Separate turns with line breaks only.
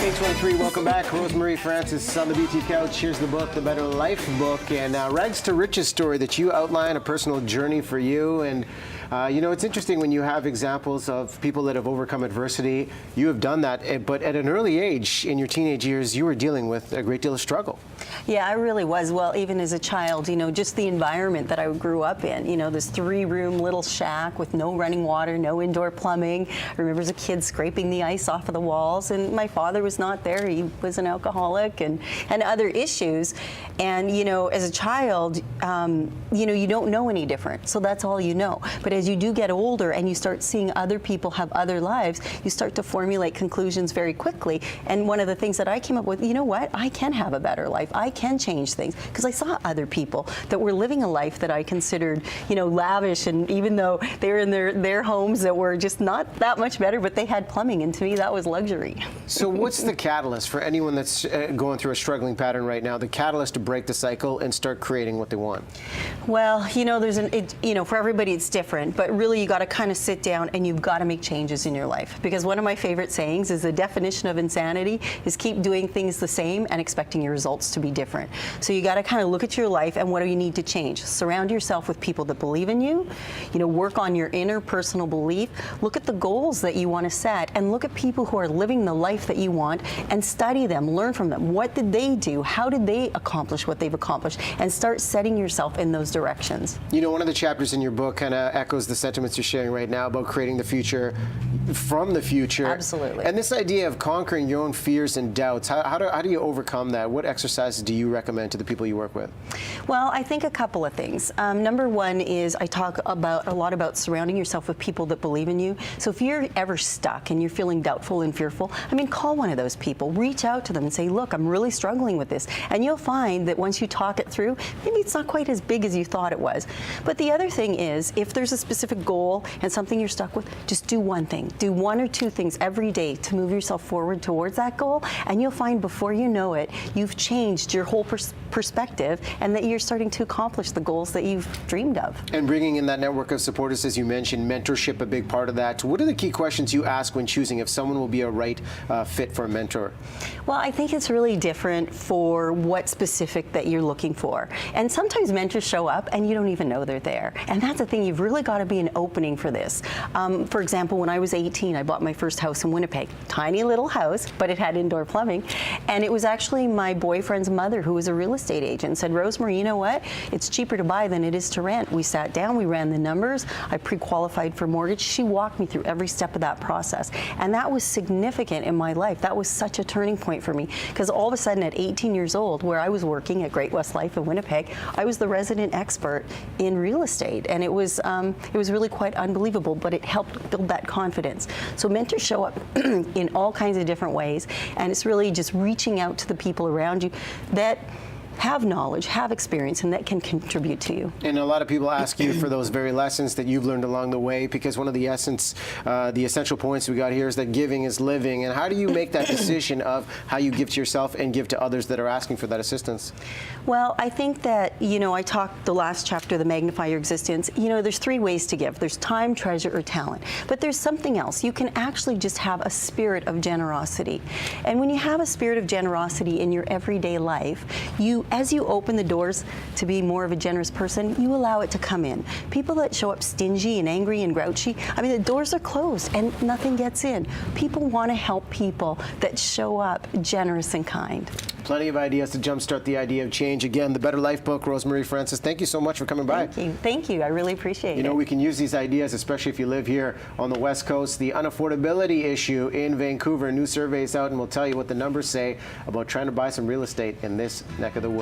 8:23, welcome back. Rosemarie Francis on the BT Couch. Here's the book, The Better Life book, and Rags to Riches story that you outline, a personal journey for you. And you know, it's interesting when you have examples of people that have overcome adversity. You have done that, but at an early age, in your teenage years, you were dealing with a great deal of struggle.
Yeah, I really was. Well, even as a child, you know, just the environment that I grew up in, you know, this 3-room little shack with no running water, no indoor plumbing. I remember as a kid scraping the ice off of the walls, and my father was not there. He was an alcoholic and other issues. And, you know, as a child, you know, you don't know any different. So that's all you know. But as you do get older and you start seeing other people have other lives, you start to formulate conclusions very quickly. And one of the things that I came up with, you know what, I can have a better life. I can change things, because I saw other people that were living a life that I considered, you know, lavish, and even though they were in their homes that were just not that much better, but they had plumbing, and to me that was luxury.
So what's the catalyst for anyone that's going through a struggling pattern right now, the catalyst to break the cycle and start creating what they want?
Well, you know, you know, for everybody it's different, but really you got to kind of sit down and you've got to make changes in your life, because one of my favorite sayings is the definition of insanity is keep doing things the same and expecting your results to be different. So you got to kind of look at your life and what do you need to change. Surround yourself with people that believe in you. You know, work on your inner personal belief. Look at the goals that you want to set, and look at people who are living the life that you want and study them, learn from them. What did they do? How did they accomplish what they've accomplished? And start setting yourself in those directions.
You know, one of the chapters in your book kind of echoes the sentiments you're sharing right now about creating the future from the future.
Absolutely.
And this idea of conquering your own fears and doubts, how do you overcome that? What exercises do you recommend to the people you work with?
Well, I think a couple of things. Number one is I talk a lot about surrounding yourself with people that believe in you. So if you're ever stuck and you're feeling doubtful and fearful, I mean, call one of those people. Reach out to them and say, look, I'm really struggling with this. And you'll find that once you talk it through, maybe it's not quite as big as you thought it was. But the other thing is, if there's a specific goal and something you're stuck with, just do one thing. Do 1 or 2 things every day to move yourself forward towards that goal, and you'll find before you know it, you've changed your whole perspective, and that you're starting to accomplish the goals that you've dreamed of.
And bringing in that network of supporters, as you mentioned, mentorship a big part of that. What are the key questions you ask when choosing if someone will be a right fit for a mentor?
Well, I think it's really different for what specific that you're looking for. And sometimes mentors show up and you don't even know they're there. And that's the thing, you've really got to be an opening for this. For example, when I was 18, I bought my first house in Winnipeg. Tiny little house, but it had indoor plumbing. And it was actually my boyfriend's mother, who was a real estate agent, said, Rosemarie, you know what? It's cheaper to buy than it is to rent. We sat down, we ran the numbers, I pre-qualified for mortgage. She walked me through every step of that process. And that was significant in my life. That was such a turning point for me, because all of a sudden at 18 years old, where I was working at Great West Life in Winnipeg, I was the resident expert in real estate. And it was really quite unbelievable, but it helped build that confidence. So mentors show up in all kinds of different ways, and it's really just reaching out to the people around you that have knowledge, have experience, and that can contribute to you.
And a lot of people ask you for those very lessons that you've learned along the way, because one of the essential points we got here is that giving is living. And how do you make that decision of how you give to yourself and give to others that are asking for that assistance?
Well, I think that, you know, I talked the last chapter, the Magnify Your Existence, you know, there's 3 ways to give. There's time, treasure, or talent. But there's something else. You can actually just have a spirit of generosity. And when you have a spirit of generosity in your everyday life, as you open the doors to be more of a generous person, you allow it to come in. People that show up stingy and angry and grouchy, I mean, the doors are closed and nothing gets in. People want to help people that show up generous and kind.
Plenty of ideas to jumpstart the idea of change. Again, The Better Life book, Rosemarie Francis, thank you so much for coming by.
Thank you. Thank you. I really appreciate it.
You know, we can use these ideas, especially if you live here on the West Coast. The unaffordability issue in Vancouver, new surveys out, and we'll tell you what the numbers say about trying to buy some real estate in this neck of the woods.